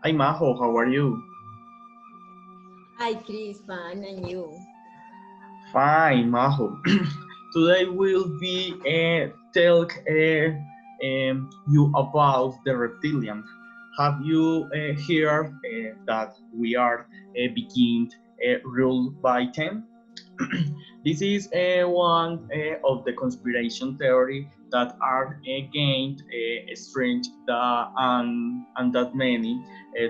Hi Majo, how are you? Hi, Chris, fine, and you? Fine, Majo. Today will be talk you about the reptilian. Have you heard that we are begin ruled by them? This is one of the conspiration theory that are gained strength and that many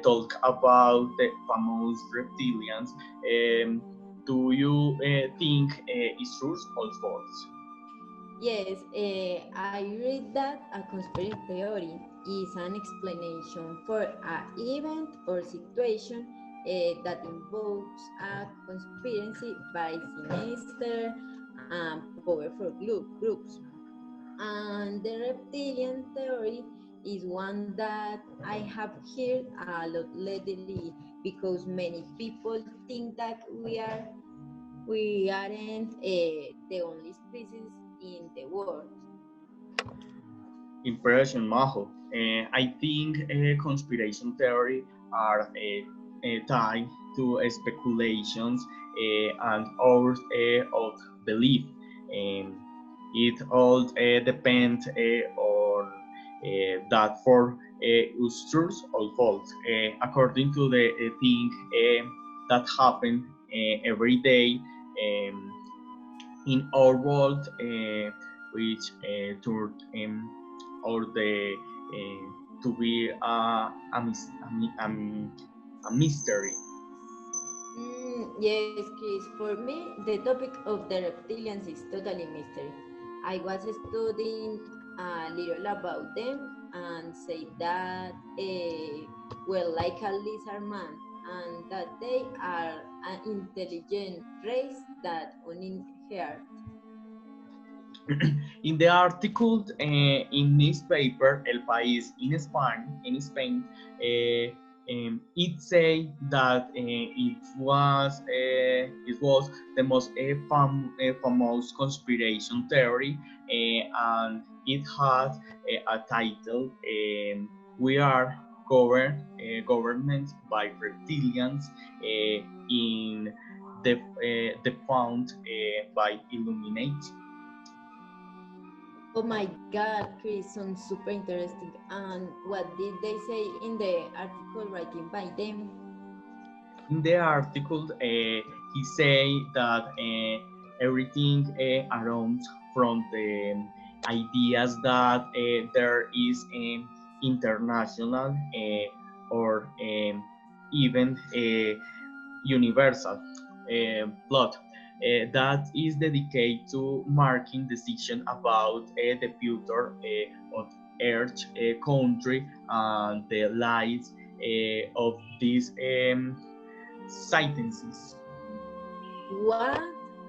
talk about the famous reptilians. Um, do you think it's true or false? Yes, I read that a conspiracy theory is an explanation for an event or situation that involves a conspiracy by sinister and powerful groups. And the reptilian theory is one that I have heard a lot lately because many people think that we aren't the only species in the world. Impression, Majo. I think conspiration theory are tied to speculations and hours of belief. Um, it all depends on that for is true or false. According to the thing that happen every day in our world, which turned or the to be a mystery. Yes, Chris. For me, the topic of the reptilians is totally mystery. I was studying a little about them and say that, well, like a lizard man, and that they are an intelligent race that uninherit. In the article in newspaper El País in Spain, it say that it was the most famous conspiration theory, and it had a title. We are governed by reptilians in the found by Illuminati. Oh my God, Chris, sounds super interesting. And what did they say in the article written by them? In the article, he say that everything around from the ideas that there is an international or even universal plot that is dedicated to marking decision about the future of Earth country and the lives of these sentences. What?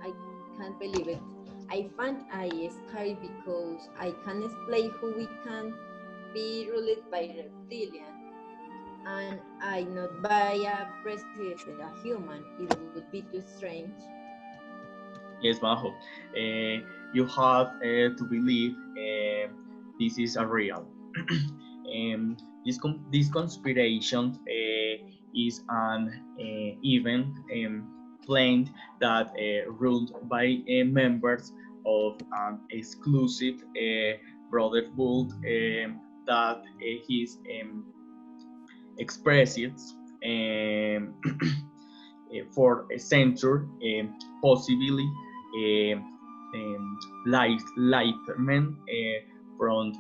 I can't believe it. I find I scary because I can explain who we can be ruled by reptilian, and I not by a president, a human. It would be too strange. Yes, Majo. You have to believe this is a real. This conspiration is an event planned that ruled by members of an exclusive brotherhood that is expresses um, for a century, possibly lightmen from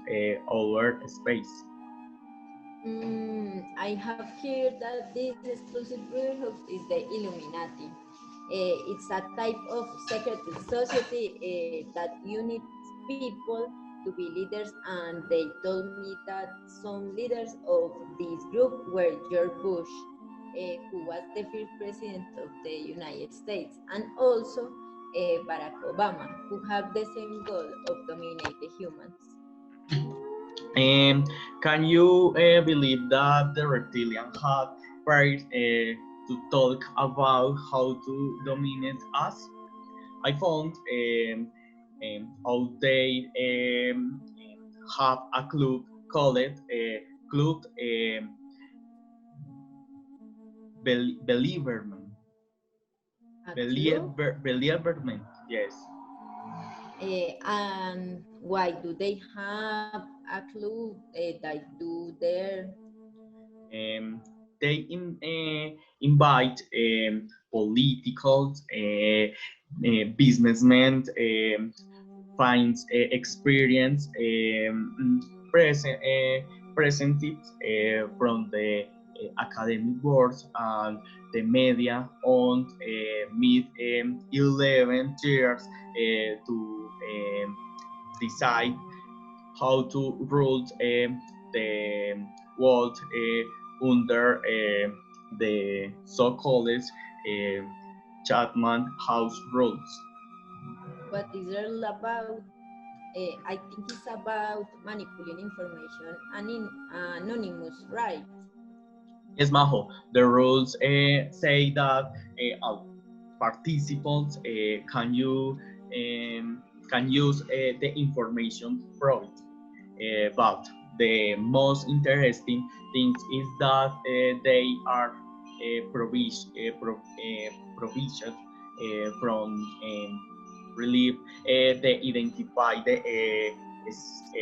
outer space. I have heard that this exclusive brotherhood is the Illuminati. It's a type of secret society that unites people to be leaders, and they told me that some leaders of this group were George Bush, who was the first president of the United States, and also Barack Obama, who have the same goal of dominate the humans. And can you believe that the reptilian had tried to talk about how to dominate us? I found how they have a club called Club believerment. A clue? Believerment, yes. And why do they have a clue that do their Um, they invite political businessmen, finds experience presented from the academic world and the media on mid 11 years to decide how to rule the world under the so-called Chatham House rules. what is all about? I think it's about manipulating information and in anonymous, right? Yes, Majo, the rules say that participants can use the information from it. But the most interesting thing is that they are provisioned from relief they identify the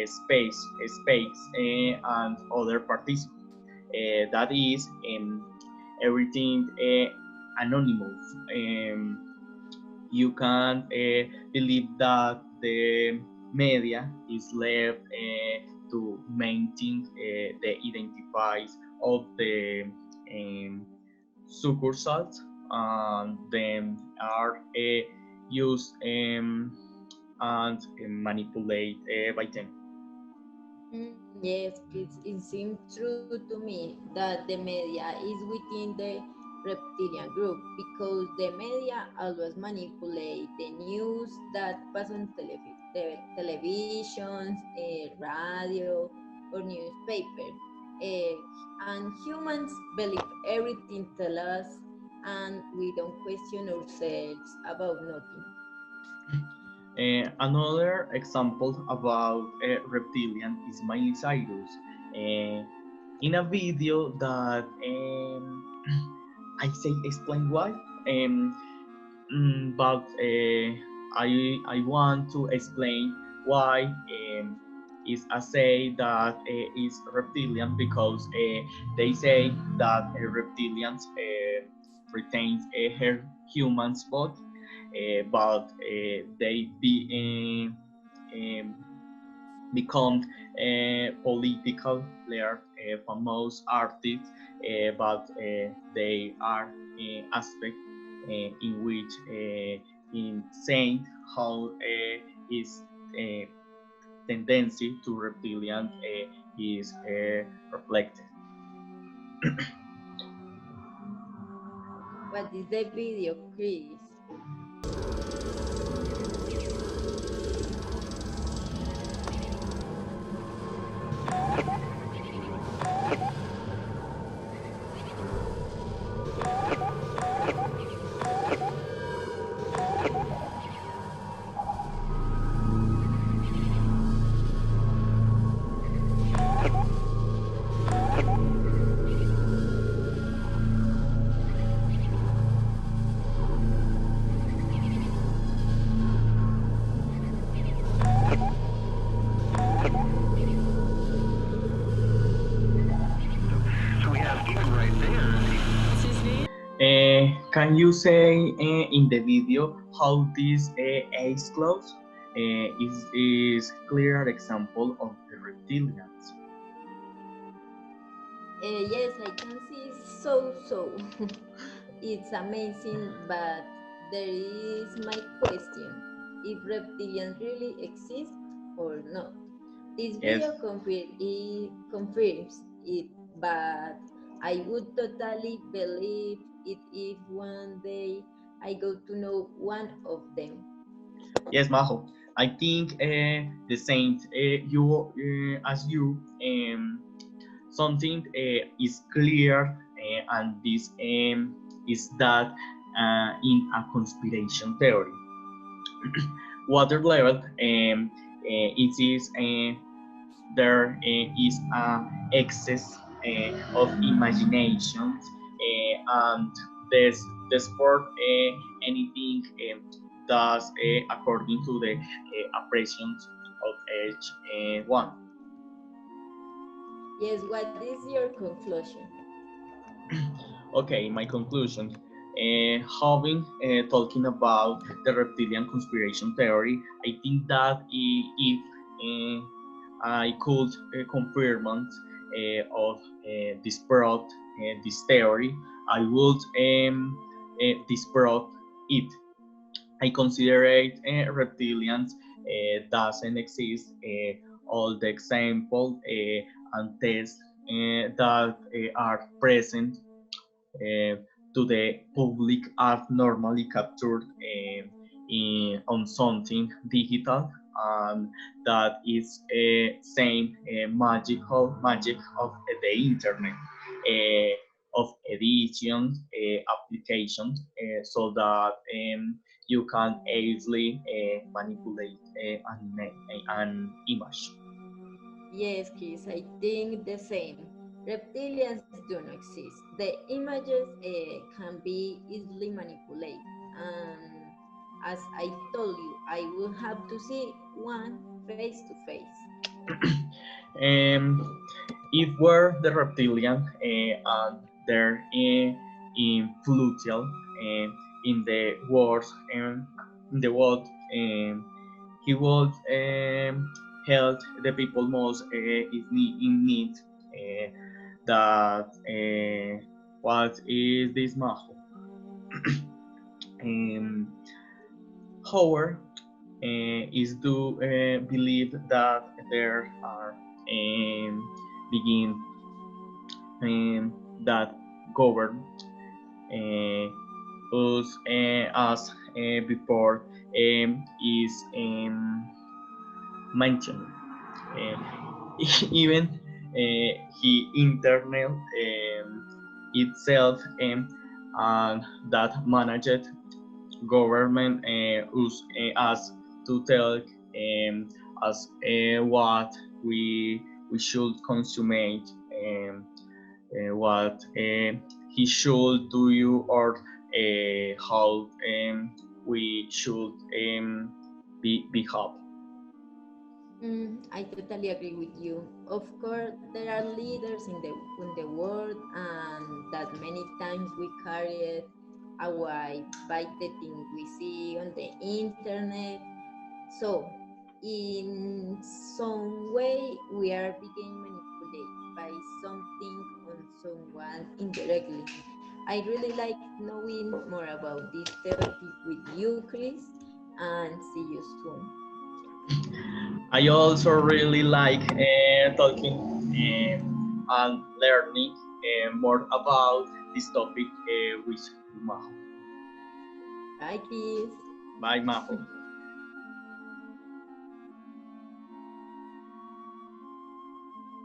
space and other participants. That is everything anonymous. You can believe that the media is left to maintain the identifies of the succursals and then are used and manipulate by them. Yes, it seems true to me that the media is within the reptilian group because the media always manipulate the news that pass on televisions, radio, or newspaper. Eh, and humans believe everything tell us and we don't question ourselves about nothing. Another example about reptilian is Miley Cyrus. Uh, in a video that I say explain why, but I want to explain why is I say that is reptilian because they say that reptilians retains her human's body, but they become political player, famous artists, but they are aspect in which insane how is tendency to reptilian is reflected. What is the video, Chris? Can you say in the video how this ace close is clear example of the reptilians? Yes, I can see so. It's amazing, but there is my question. If reptilians really exist or not. This Yes. video confirms it, but I would totally believe it if one day I go to know one of them. Yes, Majo. I think the same. You as you something is clear, and this is that in a conspiration theory, water level it is there is a excess of imagination and the sport anything does according to the appreciations of each one. Yes, what is your conclusion? Okay, my conclusion. Having talking about the reptilian conspiration theory, I think that if I could confirm of disprove this theory, I would disprove it. I consider reptilians doesn't exist. All the example and tests that are present to the public are normally captured on something digital, and that is same magic of the internet, of edition applications, so that you can easily manipulate an image. Yes, Chris, I think the same. Reptilians do not exist. The images can be easily manipulated. And as I told you, I will have to see one face to face. If we're the reptilian and they're influential in the world, he would help the people most is in need. That what is this maho? um, However, is to believe that there are begin that govern us as before is mentioned. Even he internal itself and that managed government us as to tell us what we should consume, what he should do you, or how we should behave. I totally agree with you. Of course, there are leaders in the world, and that many times we carry it away by the things we see on the internet. So, in some way, we are being manipulated by something on someone indirectly. I really like knowing more about this topic with you, Chris, and see you soon. I also really like talking and learning more about this topic with Maho. Bye, Chris. Bye, Maho.